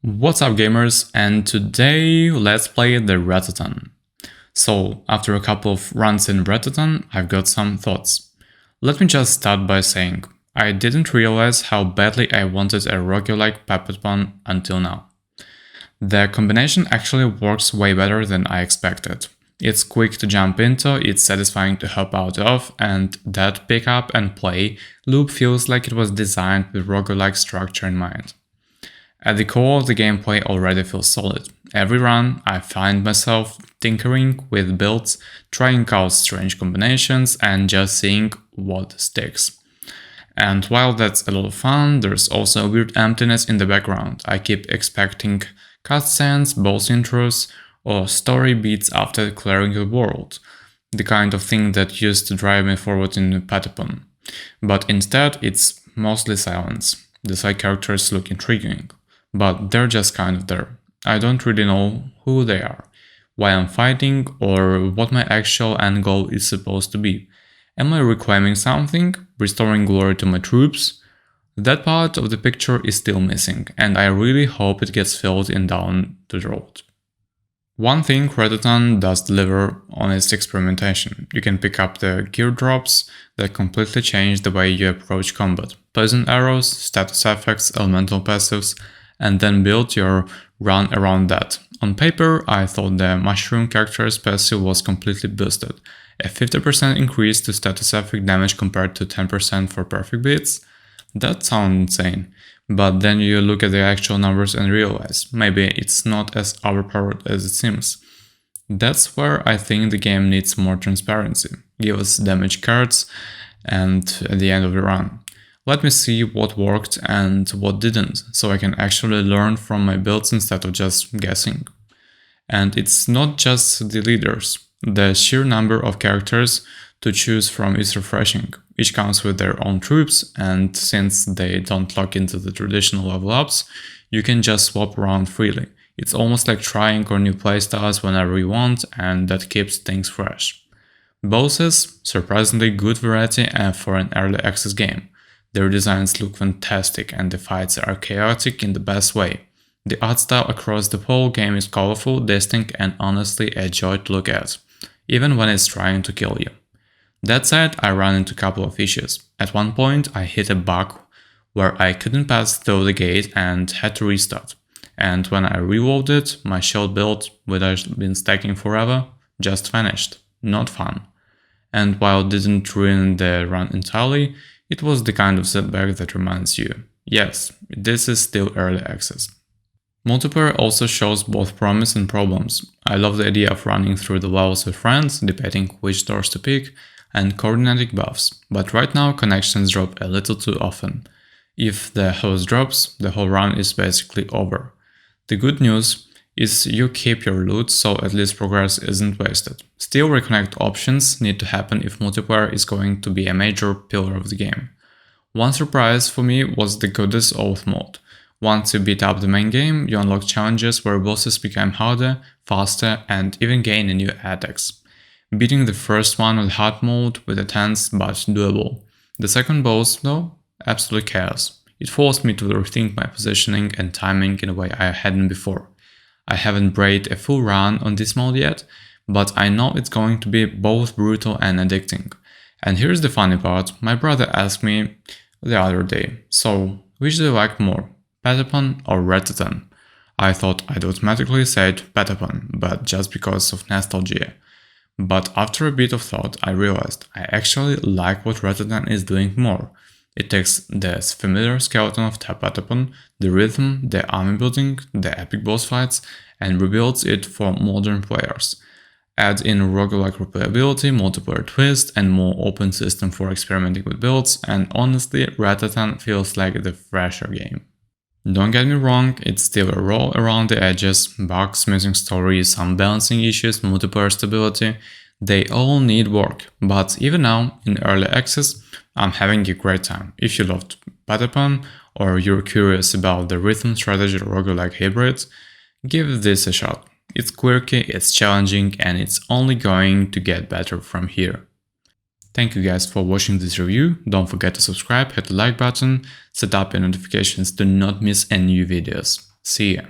What's up gamers, and today let's play the Ratatan. So, after a couple of runs in Ratatan, I've got some thoughts. Let me just start by saying, I didn't realize how badly I wanted a roguelike puppet pun until now. The combination actually works way better than I expected. It's quick to jump into, it's satisfying to hop out of, and that pick up and play loop feels like it was designed with roguelike structure in mind. At the core, the gameplay already feels solid. Every run, I find myself tinkering with builds, trying out strange combinations, and just seeing what sticks. And while that's a lot of fun, there's also a weird emptiness in the background. I keep expecting cutscenes, boss intros, or story beats after clearing the world. The kind of thing that used to drive me forward in Patapon. But instead, it's mostly silence. The side characters look intriguing, but they're just kind of there. I don't really know who they are, why I'm fighting, or what my actual end goal is supposed to be. Am I reclaiming something? Restoring glory to my troops? That part of the picture is still missing, and I really hope it gets filled in down the road. One thing Ratatan does deliver on is experimentation. You can pick up the gear drops that completely change the way you approach combat. Poison arrows, status effects, elemental passives, and then build your run around that. On paper, I thought the Mushroom character's passive was completely boosted. A 50% increase to status effect damage compared to 10% for perfect beats? That sounds insane. But then you look at the actual numbers and realize, maybe it's not as overpowered as it seems. That's where I think the game needs more transparency. Give us damage cards and at the end of the run. Let me see what worked and what didn't, so I can actually learn from my builds instead of just guessing. And it's not just the leaders. The sheer number of characters to choose from is refreshing. Each comes with their own troops, and since they don't lock into the traditional level ups, you can just swap around freely. It's almost like trying on new playstyles whenever you want, and that keeps things fresh. Bosses, surprisingly good variety for an early access game. Their designs look fantastic and the fights are chaotic in the best way. The art style across the whole game is colorful, distinct, and honestly a joy to look at, even when it's trying to kill you. That said, I ran into a couple of issues. At one point, I hit a bug where I couldn't pass through the gate and had to restart. And when I reloaded, my shield build, which I'd been stacking forever, just vanished. Not fun. And while it didn't ruin the run entirely, it was the kind of setback that reminds you, yes, this is still early access. Multiplayer also shows both promise and problems. I love the idea of running through the levels with friends, debating which doors to pick, and coordinating buffs, but right now connections drop a little too often. If the host drops, the whole run is basically over. The good news is you keep your loot, so at least progress isn't wasted. Still, reconnect options need to happen if multiplayer is going to be a major pillar of the game. One surprise for me was the Goddess Oath mode. Once you beat up the main game, you unlock challenges where bosses become harder, faster, and even gain new attacks. Beating the first one with hard mode with a tense but doable. The second boss, though, absolute chaos. It forced me to rethink my positioning and timing in a way I hadn't before. I haven't played a full run on this mode yet, but I know it's going to be both brutal and addicting. And here's the funny part, my brother asked me the other day, so which do you like more, Patapon or Ratatan? I thought I'd automatically said Patapon, but just because of nostalgia. But after a bit of thought, I realized I actually like what Ratatan is doing more. It takes the familiar skeleton of Patapon, the rhythm, the army building, the epic boss fights, and rebuilds it for modern players. Add in roguelike replayability, multiplayer twist, and more open system for experimenting with builds, and honestly, Ratatan feels like the fresher game. Don't get me wrong, it's still a roll around the edges, bugs, missing stories, some balancing issues, multiplayer stability, they all need work, but even now, in early access, I'm having a great time. If you loved Patapon or you're curious about the rhythm strategy roguelike hybrid, give this a shot. It's quirky, it's challenging, and it's only going to get better from here. Thank you guys for watching this review. Don't forget to subscribe, hit the like button, set up your notifications to not miss any new videos. See ya.